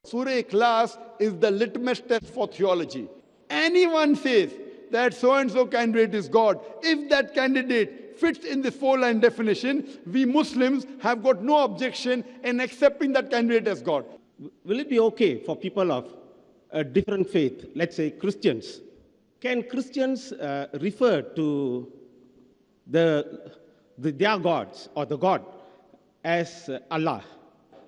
Surah Ikhlas is the litmus test for theology. Anyone says that so-and-so candidate is God, if that candidate fits in this four-line definition, we Muslims have got no objection in accepting that candidate as God. Will it be okay for people of a different faith, let's say Christians? Can Christians refer to their gods or the God as Allah?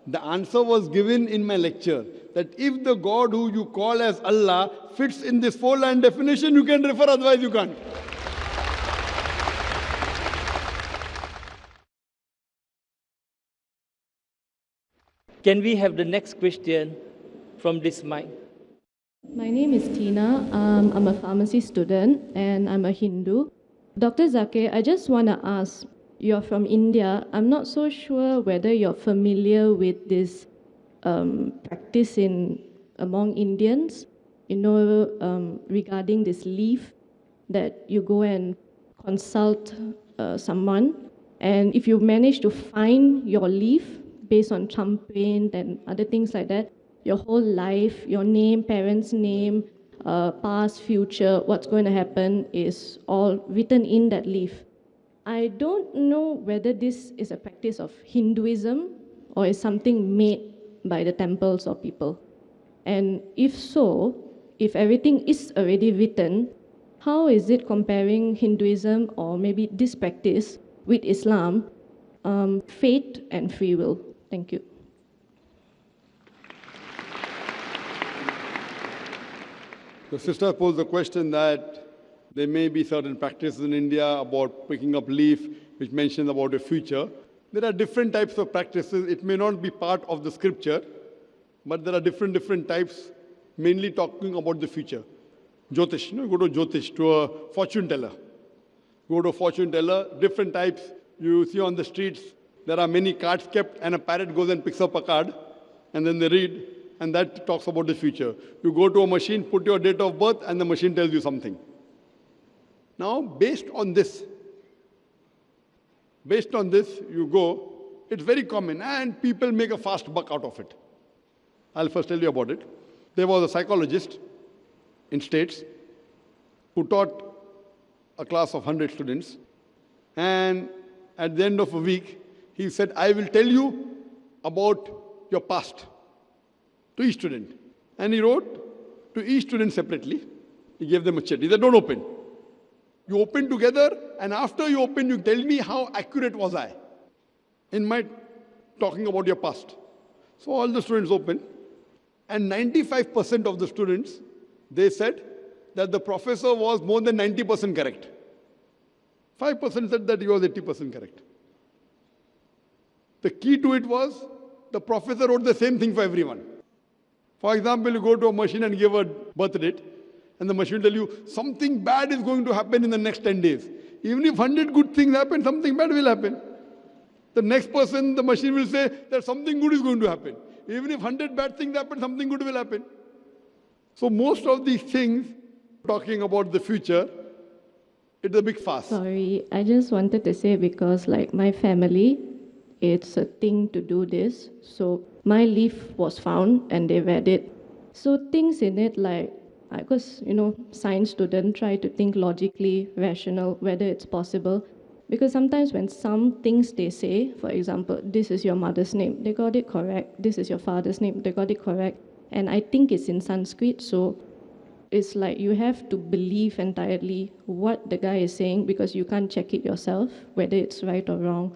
The answer was given in my lecture that if the God who you call as Allah fits in this four-line definition, you can refer, otherwise you can't. Can we have the next question from this mic? My name is Tina. I'm a pharmacy student and I'm a Hindu. Dr. Zakir, I just want to ask, you're from India. I'm not so sure whether you're familiar with this practice among Indians, regarding this leaf that you go and consult someone. And if you manage to find your leaf based on champagne and other things like that, your whole life, your name, parents' name, past, future, what's going to happen is all written in that leaf. I don't know whether this is a practice of Hinduism or is something made by the temples or people. And if so, if everything is already written, how is it comparing Hinduism or maybe this practice with Islam, fate and free will? Thank you. The sister posed the question that there may be certain practices in India about picking up leaf, which mentions about a future. There are different types of practices. It may not be part of the scripture, but there are different types, mainly talking about the future. Jyotish, you go to Jyotish, to a fortune teller. Go to a fortune teller, different types. You see on the streets, there are many cards kept, and a parrot goes and picks up a card, and then they read, and that talks about the future. You go to a machine, put your date of birth, and the machine tells you something. Now, based on this, you go, it's very common, and people make a fast buck out of it. I'll first tell you about it. There was a psychologist in States who taught a class of 100 students, and at the end of a week, he said, I will tell you about your past to each student. And he wrote to each student separately. He gave them a check. He said, don't open. You open together, and after you open, you tell me how accurate was I in my talking about your past. So all the students opened, and 95% of the students, they said that the professor was more than 90% correct. 5% said that he was 80% correct. The key to it was the professor wrote the same thing for everyone. For example, you go to a machine and give a birth date, and the machine will tell you something bad is going to happen in the next 10 days. Even if 100 good things happen, something bad will happen. The next person, the machine will say that something good is going to happen. Even if 100 bad things happen, something good will happen. So most of these things, talking about the future, it's a big farce. Sorry, I just wanted to say because like my family, it's a thing to do this. So my leaf was found and they read it. So things in it like, because, science student try to think logically, rational, whether it's possible. Because sometimes when some things they say, for example, this is your mother's name, they got it correct. This is your father's name, they got it correct. And I think it's in Sanskrit, so it's like you have to believe entirely what the guy is saying because you can't check it yourself, whether it's right or wrong.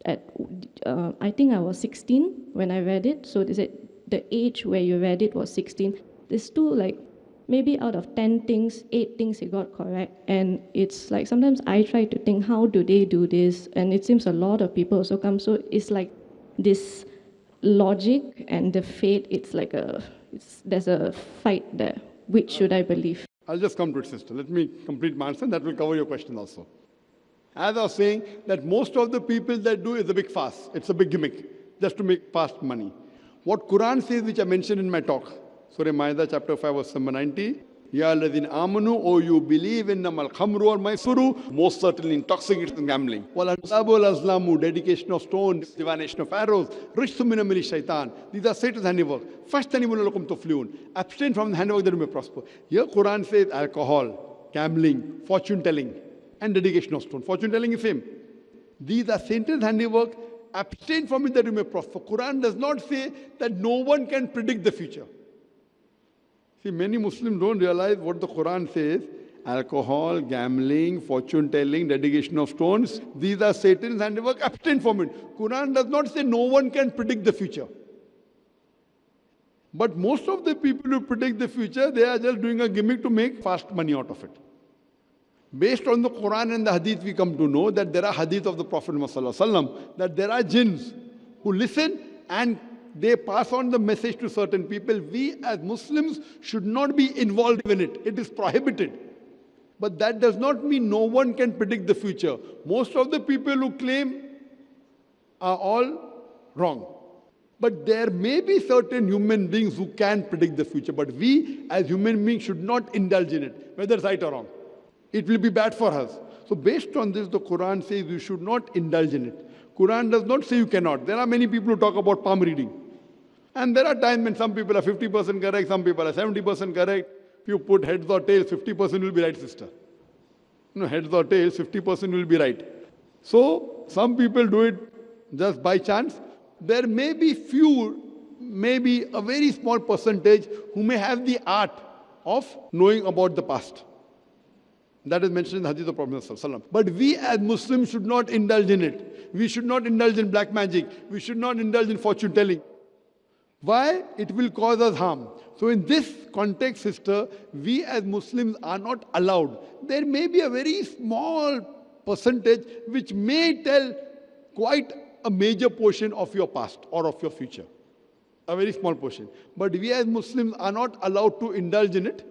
I think I was 16 when I read it, so they said the age where you read it was 16. There's still like, maybe out of 10 things, 8 things he got correct. And it's like, sometimes I try to think, how do they do this? And it seems a lot of people also come. So it's like this logic and the fate, it's like there's a fight there. Which should I believe? I'll just come to it, sister. Let me complete my answer, and that will cover your question also. As I was saying, that most of the people that do is a big farce. It's a big gimmick, just to make fast money. What Quran says, which I mentioned in my talk, Surah Ma'idah, chapter 5, verse number 90, Ya alladhina amanu, oh you believe, innamal khamru wal maisuru, most certainly intoxicants and gambling. Wal ansabu wal azlamu, dedication of stones, divination of arrows, rijsum min amali shaitan. These are Satan's handiwork. Fashtanibu lalakum tuflihun. Abstain from the handiwork that you may prosper. Here Quran says alcohol, gambling, fortune telling, and dedication of stone. Fortune telling is same. These are Satan's handiwork. Abstain from it that you may prosper. Quran does not say that no one can predict the future. See, many Muslims don't realize what the Quran says. Alcohol, gambling, fortune telling, dedication of stones. These are Satan's handiwork. Abstain from it. Quran does not say no one can predict the future. But most of the people who predict the future, they are just doing a gimmick to make fast money out of it. Based on the Quran and the Hadith, we come to know that there are Hadith of the Prophet Muhammad that there are jinns who listen and they pass on the message to certain people. We as Muslims should not be involved in it. It is prohibited. But that does not mean no one can predict the future. Most of the people who claim are all wrong. But there may be certain human beings who can predict the future. But we as human beings should not indulge in it, whether it's right or wrong. It will be bad for us. So based on this, the Quran says you should not indulge in it. Quran does not say you cannot. There are many people who talk about palm reading. And there are times when some people are 50% correct, some people are 70% correct. If you put heads or tails, 50% will be right, sister. No, heads or tails, 50% will be right. So some people do it just by chance. There may be few, maybe a very small percentage who may have the art of knowing about the past. That is mentioned in the Hadith of Prophet ﷺ. But we as Muslims should not indulge in it. We should not indulge in black magic. We should not indulge in fortune telling. Why? It will cause us harm. So in this context, sister, we as Muslims are not allowed. There may be a very small percentage which may tell quite a major portion of your past or of your future. A very small portion. But we as Muslims are not allowed to indulge in it.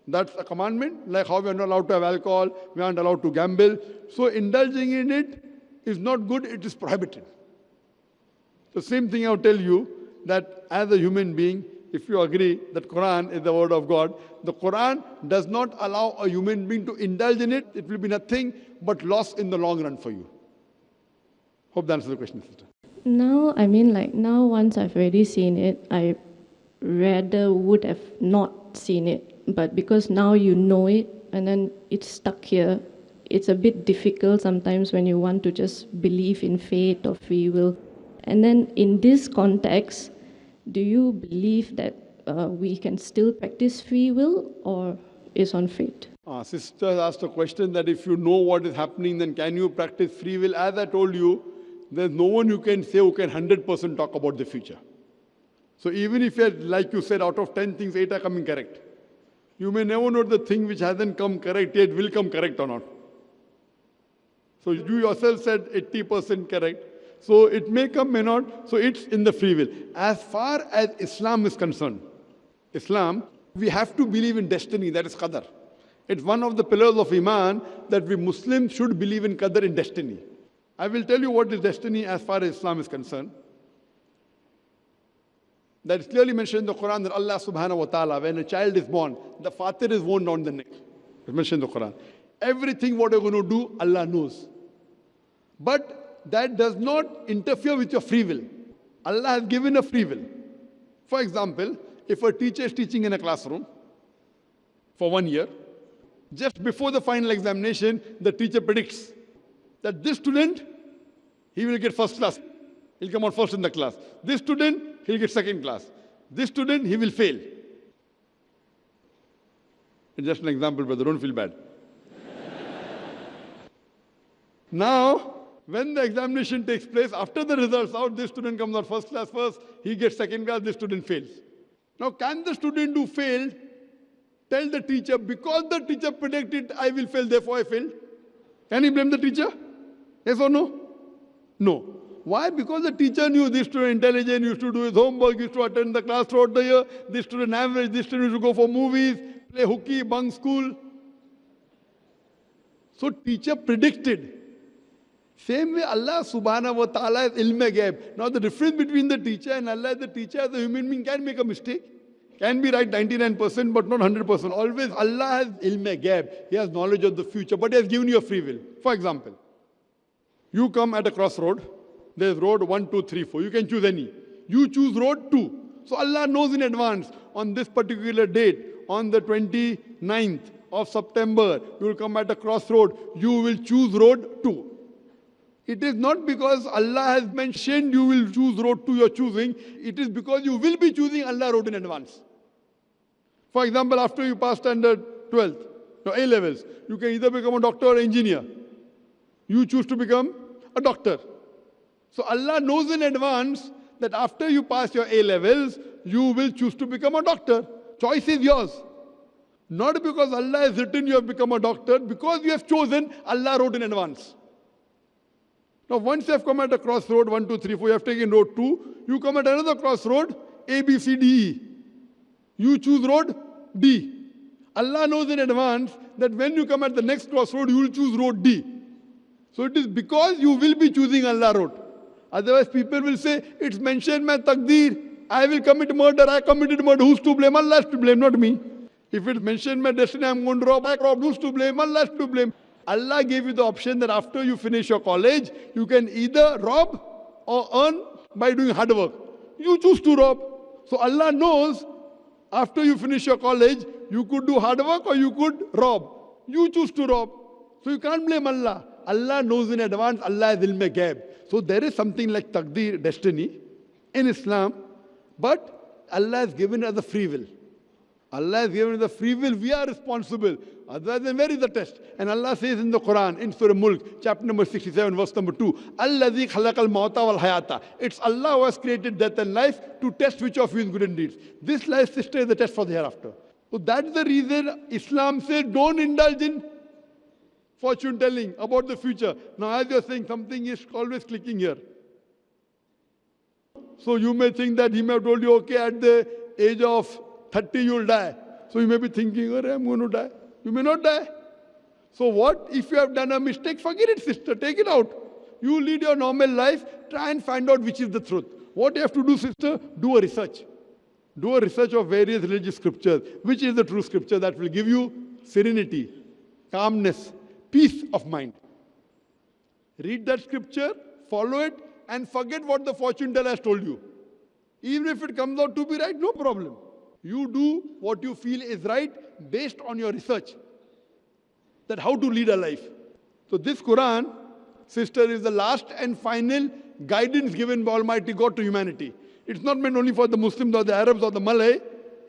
That's a commandment, like how we are not allowed to have alcohol, we aren't allowed to gamble. So indulging in it is not good, it is prohibited. The same thing I will tell you, that as a human being, if you agree that Quran is the word of God, the Quran does not allow a human being to indulge in it. It will be nothing but loss in the long run for you. Hope that answers the question, sister. Now, now once I've already seen it, I rather would have not seen it. But because now you know it and then it's stuck here, it's a bit difficult sometimes when you want to just believe in fate or free will. And then in this context, do you believe that we can still practice free will or is on fate? Sister asked a question that if you know what is happening, then can you practice free will? As I told you, there's no one you can say who can 100% talk about the future. So even if you're, like you said, out of 10 things, 8 are coming correct. You may never know the thing which hasn't come correct yet will come correct or not. So you yourself said 80% correct. So it may come, may not. So it's in the free will. As far as Islam is concerned, Islam, we have to believe in destiny, that is qadar. It's one of the pillars of Iman that we Muslims should believe in qadar, in destiny. I will tell you what is destiny as far as Islam is concerned. That is clearly mentioned in the Quran that Allah subhanahu wa ta'ala, when a child is born, the fatir is worn down the neck. It's mentioned in the Quran. Everything what you're going to do, Allah knows. But that does not interfere with your free will. Allah has given a free will. For example, if a teacher is teaching in a classroom for 1 year, just before the final examination, the teacher predicts that this student, he will get first class. He'll come out first in the class. This student, he'll get second class. This student, he will fail. It's just an example, brother. Don't feel bad. Now, when the examination takes place, after the results out, this student comes out first class first, he gets second class, this student fails. Now, can the student who failed tell the teacher, because the teacher predicted I will fail, therefore I failed? Can he blame the teacher? Yes or no? No. Why? Because the teacher knew this student intelligent, used to do his homework, used to attend the class throughout the year, this student average, this student used to go for movies, play hooky, bunk school. So teacher predicted. Same way Allah subhanahu wa ta'ala is ilm-e-ghaib. Now the difference between the teacher and Allah is the teacher as a human being can make a mistake. Can be right 99%, but not 100%. Always Allah has ilm-e-ghaib. He has knowledge of the future, but He has given you a free will. For example, you come at a crossroad. There's road 1, 2, 3, 4. You can choose any. You choose road 2. So Allah knows in advance, on this particular date, on the 29th of September, you will come at a crossroad. You will choose road 2. It is not because Allah has mentioned you will choose road 2 you're choosing. It is because you will be choosing Allah road in advance. For example, after you pass standard 12th, your A levels, you can either become a doctor or engineer. You choose to become a doctor. So Allah knows in advance that after you pass your A levels, you will choose to become a doctor. Choice is yours. Not because Allah has written you have become a doctor, because you have chosen, Allah wrote in advance. Now once you have come at a crossroad, 1, 2, 3, 4, you have taken road 2, you come at another crossroad, A, B, C, D, E. You choose road D. Allah knows in advance that when you come at the next crossroad, you will choose road D. So it is because you will be choosing Allah road. Otherwise people will say, it's mentioned my taqdeer, I will commit murder, I committed murder, who's to blame? Allah is to blame, not me. If it's mentioned my destiny, I'm going to rob, I robbed, who's to blame? Allah is to blame. Allah gave you the option that after you finish your college, you can either rob or earn by doing hard work. You choose to rob. So Allah knows after you finish your college, you could do hard work or you could rob. You choose to rob. So you can't blame Allah. Allah knows in advance, Allah is ilm-e-ghaib. So there is something like taqdeer, destiny, in Islam, but Allah has given us a free will. Allah has given us the free will, we are responsible. Otherwise, then where is the test? And Allah says in the Quran, in Surah Mulk, chapter number 67, verse number 2, Allazi khalaqal mauta wal hayata. It's Allah who has created death and life to test which of you is good in deeds. This life, sister, is the test for the hereafter. So that's the reason Islam says don't indulge in fortune telling about the future. Now as you're saying, something is always clicking here. So you may think that he may have told you, okay, at the age of 30 you'll die. So you may be thinking, oh, I'm going to die. You may not die. So what if you have done a mistake? Forget it, sister. Take it out. You lead your normal life. Try and find out which is the truth. What you have to do, sister? Do a research. Do a research of various religious scriptures. Which is the true scripture that will give you serenity, calmness, peace of mind. Read that scripture, follow it, and forget what the fortune teller has told you. Even if it comes out to be right, no problem. You do what you feel is right based on your research. That how to lead a life. So this Quran, sister, is the last and final guidance given by Almighty God to humanity. It's not meant only for the Muslims or the Arabs or the Malay.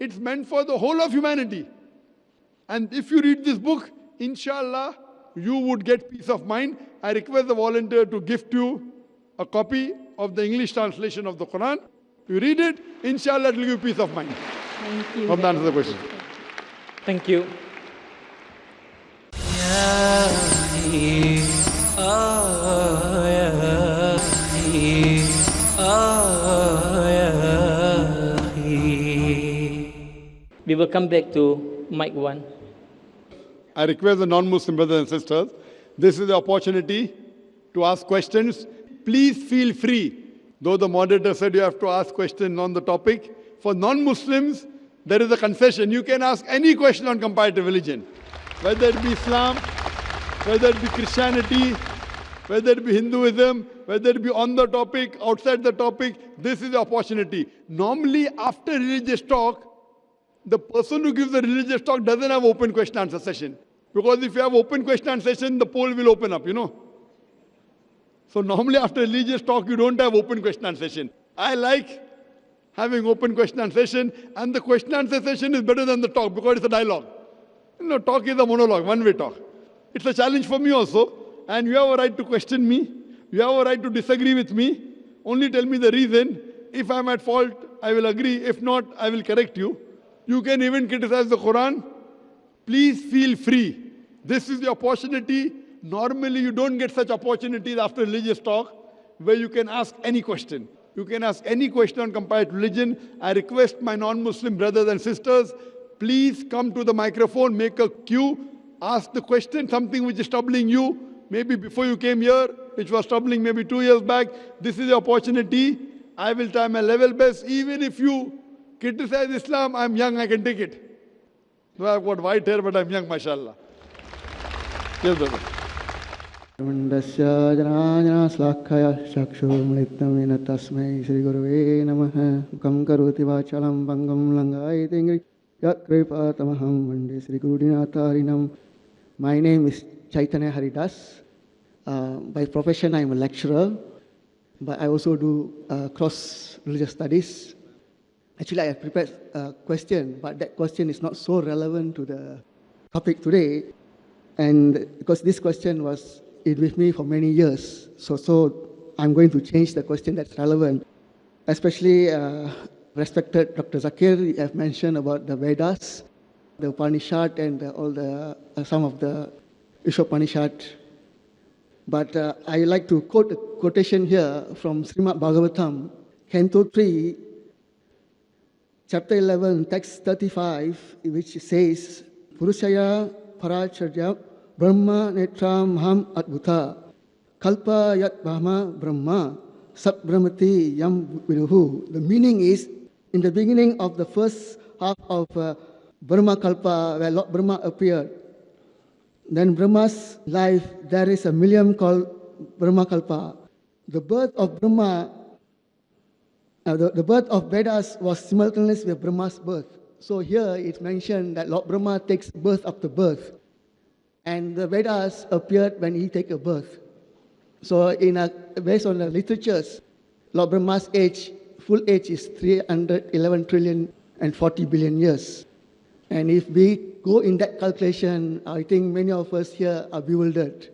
It's meant for the whole of humanity. And if you read this book, inshallah, you would get peace of mind. I request the volunteer to gift you a copy of the English translation of the Quran. You read it, inshallah, it will give you peace of mind. Thank you. Hope that answers the question. Thank you. We will come back to mic 1. I request the non-Muslim brothers and sisters, this is the opportunity to ask questions. Please feel free. Though the moderator said you have to ask questions on the topic, for non-Muslims, there is a concession. You can ask any question on comparative religion. Whether it be Islam, whether it be Christianity, whether it be Hinduism, whether it be on the topic, outside the topic, this is the opportunity. Normally, after religious talk, the person who gives the religious talk doesn't have open question answer session. Because if you have open question answer session, the poll will open up, you know. So normally after religious talk, you don't have open question answer session. I like having open question answer session, and the question answer session is better than the talk because it's a dialogue. You know, talk is a monologue, one-way talk. It's a challenge for me also, and you have a right to question me. You have a right to disagree with me. Only tell me the reason. If I'm at fault, I will agree. If not, I will correct you. You can even criticize the Quran. Please feel free. This is the opportunity. Normally, you don't get such opportunities after religious talk where you can ask any question. You can ask any question on comparative religion. I request my non-Muslim brothers and sisters, please come to the microphone, make a queue, ask the question, something which is troubling you, maybe before you came here, which was troubling maybe 2 years back. This is the opportunity. I will try my level best. Even if you criticize Islam, I'm young, I can take it. So I've got white hair, but I'm young, mashallah. Yes, brother. Mandasya janajana slakhaya chakshurmlitamena tasmai Sri Gurave namaha Mukam karoti vachalam bangam langai tingri yat kripatamaham Vande Sri Gurudinatarinam. My name is Chaitanya Haridas. By profession, I am a lecturer, but I also do cross-religious studies. Actually, I have prepared a question, but that question is not so relevant to the topic today. And because this question was with me for many years, so I'm going to change the question that's relevant. Especially respected Dr. Zakir, you have mentioned about the Vedas, the Upanishad, and all the some of the Ishopanishad. But I like to quote a quotation here from Srimad Bhagavatam, Canto 3, Chapter 11, Text 35, which says, Purushaya Paracharya Brahma Netram Ham Adbhuta Kalpa Yat Brahma Brahma Sat Brahmati Yam Viduhu. The meaning is, in the beginning of the first half of Brahma Kalpa, where Lord Brahma appeared, then Brahma's life, there is a millennium called Brahma Kalpa. The birth of Brahma, the birth of Vedas was simultaneous with Brahma's birth. So here it's mentioned that Lord Brahma takes birth after birth. And the Vedas appeared when he takes a birth. So based on the literatures, Lord Brahma's age, full age is 311 trillion and 40 billion years. And if we go in that calculation, I think many of us here are bewildered.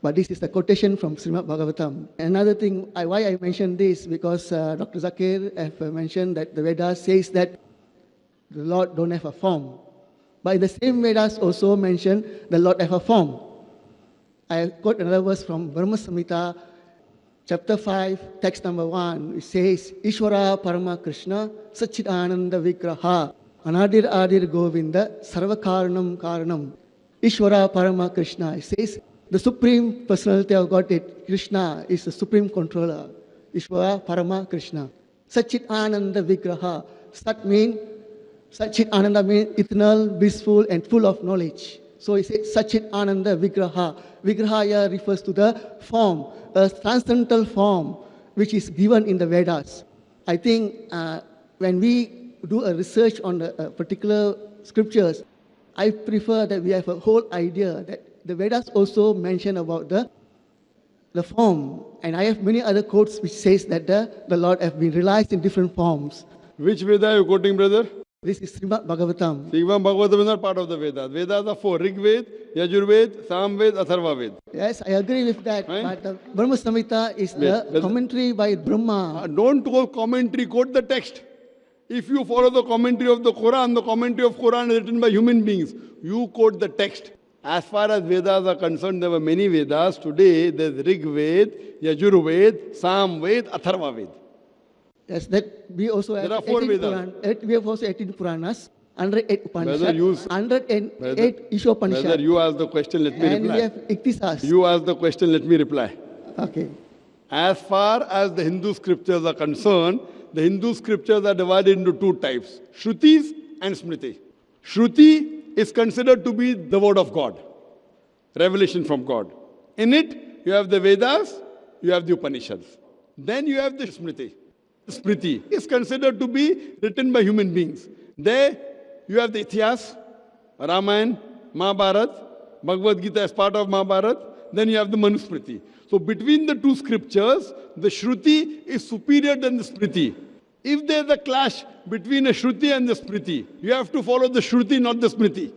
But this is the quotation from Srimad Bhagavatam. Another thing, why I mentioned this, because Dr. Zakir have mentioned that the Vedas says that the Lord don't have a form. But the same Vedas also mention the Lord have a form. I quote another verse from Brahma Samhita, chapter 5, text number 1. It says, Ishvara Parama Krishna Satchidananda Vigraha Anadir Adir Govinda Sarvakaranam Karanam. Ishvara Parama Krishna. It says, the Supreme Personality of Godhead, Krishna, is the Supreme Controller. Ishvara Parama Krishna. Satchidananda Vigraha. Satchit Ananda means eternal, blissful, and full of knowledge. So it says Satchit Ananda Vigraha. Vigraha here refers to the form, a transcendental form, which is given in the Vedas. I think when we do a research on the particular scriptures, I prefer that we have a whole idea that the Vedas also mention about the form. And I have many other quotes which says that the Lord have been realized in different forms. Which Veda are you quoting, brother? This is Srimad Bhagavatam. Srimad Bhagavatam is not part of the Vedas. Vedas are four: Rig Ved, Yajur Ved, Sam Ved, Atharva Ved. Yes, I agree with that. Right? But the Brahma Samhita is the commentary by Brahma. Don't quote commentary, quote the text. If you follow the commentary of the commentary of Quran is written by human beings. You quote the text. As far as Vedas are concerned, there were many Vedas. Today, there's Rig Ved, Yajur Ved, Sam Ved, Atharva Ved. Yes, that we also have There are four Vedas. We have also 18 Puranas, 108 Upanishads, 108 Ishopanishads. Whether you ask the question, let me and reply. we have Iktisas. You ask the question, let me reply. Okay. As far as the Hindu scriptures are concerned, the Hindu scriptures are divided into two types, Shrutis and Smriti. Shruti is considered to be the word of God, revelation from God. In it, you have the Vedas, you have the Upanishads. Then you have the Smriti. Smriti is considered to be written by human beings. There, you have the Itihas, Ramayana, Mahabharat, Bhagavad Gita as part of Mahabharat. Then you have the Manusmriti. So between the two scriptures, the Shruti is superior than the Smriti. If there's a clash between a Shruti and the Smriti, you have to follow the Shruti, not the Smriti.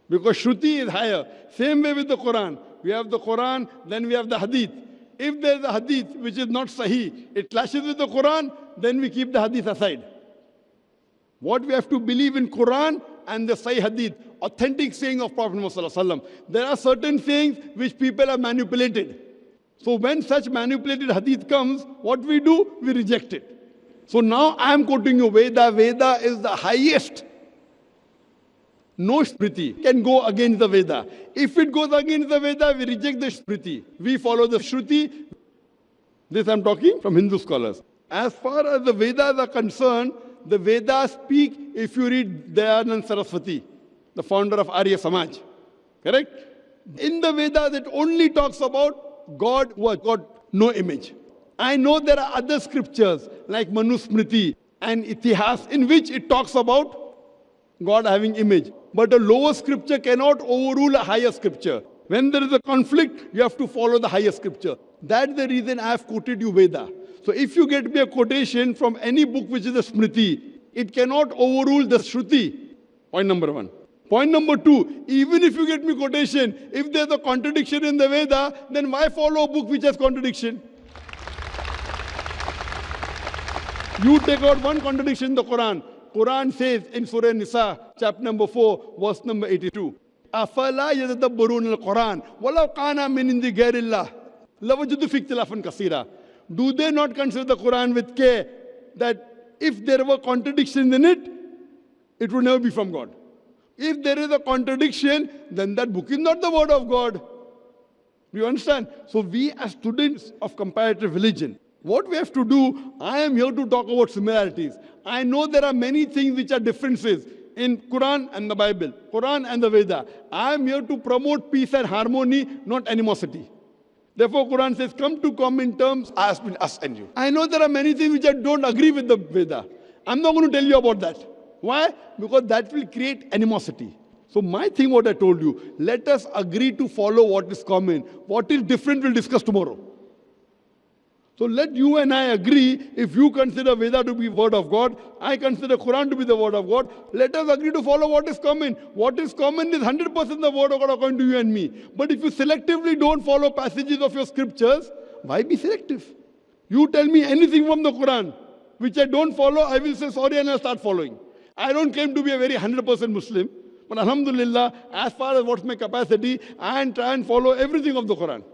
Because Shruti is higher. Same way with the Quran. We have the Quran, then we have the Hadith. If there is a Hadith which is not Sahih, it clashes with the Quran, then we keep the Hadith aside. What we have to believe in Quran and the Sahih Hadith, authentic saying of Prophet Muhammad. There are certain sayings which people have manipulated. So when such manipulated Hadith comes, what we do? We reject it. So now I am quoting you Veda. Veda is the highest. No Smriti can go against the Veda. If it goes against the Veda, we reject the Smriti. We follow the Shruti. This I am talking from Hindu scholars. As far as the Vedas are concerned, The Vedas speak, if you read Dayanand Saraswati, the founder of Arya Samaj, correct? In the Vedas, it only talks about God who has got no image. I know there are other scriptures like Manusmriti and Itihas in which it talks about God having image. But a lower scripture cannot overrule a higher scripture. When there is a conflict, you have to follow the higher scripture. That's the reason I have quoted you Veda. So if you get me a quotation from any book which is a Smriti, it cannot overrule the Shruti. Point number one. Point number two, even if you get me quotation, if there's a contradiction in the Veda, then why follow a book which has contradiction? You take out one contradiction in the Quran. Quran says in Surah Nisa, chapter number 4, verse number 82. أَفَلَا يَتَدَبَّرُونَ الْقُرْآنَ وَلَوْ كَانَ مِنْ عِنْدِ غَيْرِ اللَّهِ لَوَجَدُوا فِيهِ اخْتِلَافًا كَثِيرًا. Do they not consider the Quran with care that if there were contradictions in it, it would never be from God? If there is a contradiction, then that book is not the word of God. Do you understand? So we as students of comparative religion, what we have to do, I am here to talk about similarities. I know there are many things which are differences in Quran and the Bible, Quran and the Veda. I am here to promote peace and harmony, not animosity. Therefore, Quran says, come to common terms as between us and you. I know there are many things which I don't agree with the Veda. I'm not going to tell you about that. Why? Because that will create animosity. So my thing, what I told you, let us agree to follow what is common. What is different, we'll discuss tomorrow. So let you and I agree, if you consider Veda to be word of God, I consider Quran to be the word of God, let us agree to follow what is common. What is common is 100% the word of God according to you and me. But if you selectively don't follow passages of your scriptures, why be selective? You tell me anything from the Quran, which I don't follow, I will say sorry and I'll start following. I don't claim to be a very 100% Muslim, but alhamdulillah, as far as what's my capacity, I try and follow everything of the Quran.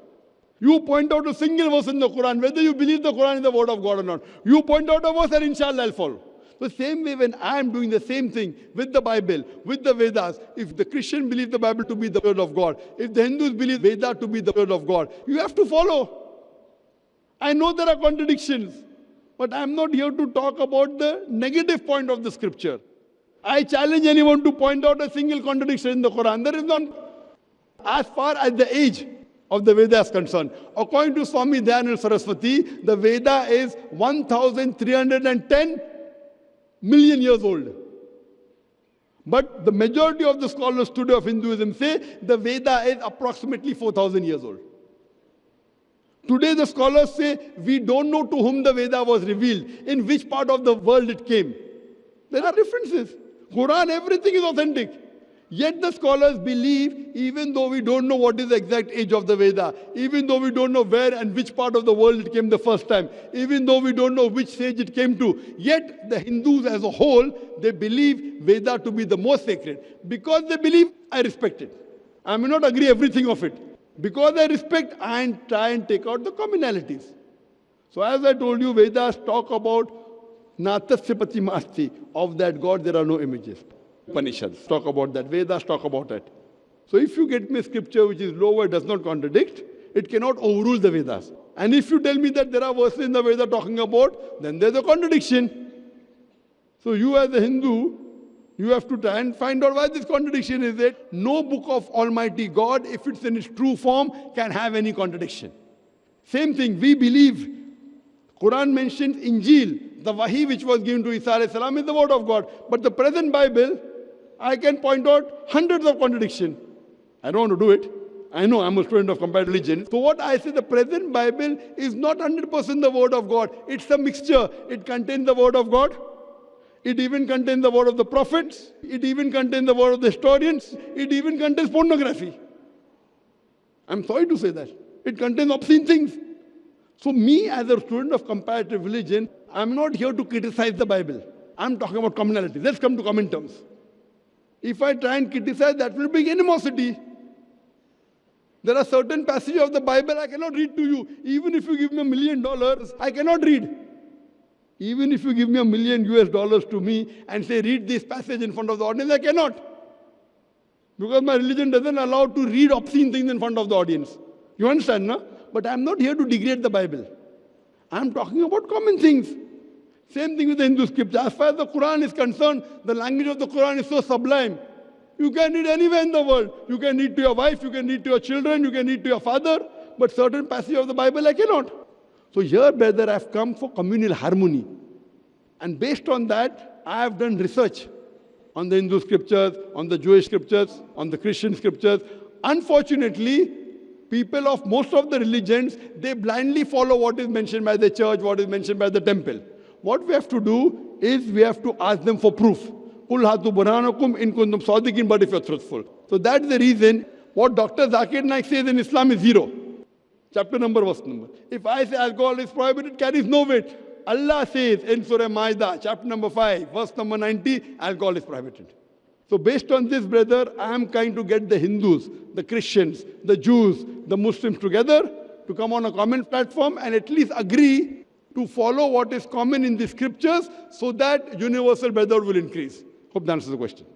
You point out a single verse in the Quran, whether you believe the Quran is the word of God or not. You point out a verse and inshallah I'll follow. The same way when I am doing the same thing with the Bible, with the Vedas, if the Christian believes the Bible to be the word of God, if the Hindus believe Veda to be the word of God, you have to follow. I know there are contradictions, but I'm not here to talk about the negative point of the scripture. I challenge anyone to point out a single contradiction in the Quran. There is none. As far as the age of the Veda is concerned, according to Swami Dayanand Saraswati, the Veda is 1,310 million years old. But the majority of the scholars today of Hinduism say the Veda is approximately 4,000 years old. Today the scholars say we don't know to whom the Veda was revealed, in which part of the world it came. There are differences. Quran, everything is authentic. Yet the scholars believe, even though we don't know what is the exact age of the Veda, even though we don't know where and which part of the world it came the first time, even though we don't know which stage it came to, yet the Hindus as a whole, they believe Veda to be the most sacred. Because they believe, I respect it. I may not agree everything of it. Because I respect, I try and take out the commonalities. So as I told you, Vedas talk about Natasya Pratimasti, of that God there are no images. Upanishads talk about that, Vedas talk about it. So if you get me a scripture which is lower, does not contradict, it cannot overrule the Vedas. And if you tell me that there are verses in the Veda talking about, then there's a contradiction. So you as a Hindu, you have to try and find out why this contradiction is there. No book of Almighty God, if it's in its true form, can have any contradiction. Same thing, we believe, Quran mentions Injil, the Wahi which was given to Isa alayhi salam is the word of God. But the present Bible, I can point out hundreds of contradictions. I don't want to do it. I know I'm a student of comparative religion. So what I say, the present Bible is not 100% the word of God. It's a mixture. It contains the word of God. It even contains the word of the prophets. It even contains the word of the historians. It even contains pornography. I'm sorry to say that. It contains obscene things. So me as a student of comparative religion, I'm not here to criticize the Bible. I'm talking about commonality. Let's come to common terms. If I try and criticize, that will bring animosity. There are certain passages of the Bible I cannot read to you. Even if you give me $1 million, I cannot read. Even if you give me $1 million to me and say, read this passage in front of the audience, I cannot. Because my religion doesn't allow to read obscene things in front of the audience. You understand, no? But I'm not here to degrade the Bible. I'm talking about common things. Same thing with the Hindu scripture. As far as the Quran is concerned, the language of the Quran is so sublime. You can read anywhere in the world. You can read to your wife, you can read to your children, you can read to your father, but certain passages of the Bible I cannot. So here, brother, I have come for communal harmony. And based on that, I have done research on the Hindu scriptures, on the Jewish scriptures, on the Christian scriptures. Unfortunately, people of most of the religions, they blindly follow what is mentioned by the church, what is mentioned by the temple. What we have to do is we have to ask them for proof. Qul hatu burhanakum in kuntum sadiqin, but if you're truthful. So that's the reason what Dr. Zakir Naik says in Islam is zero. Chapter number, verse number. If I say alcohol is prohibited, it carries no weight. Allah says in Surah Ma'idah, chapter number 5, verse number 90, alcohol is prohibited. So based on this, brother, I am trying to get the Hindus, the Christians, the Jews, the Muslims together to come on a common platform and at least agree to follow what is common in the scriptures so that universal brotherhood will increase. Hope that answers the question.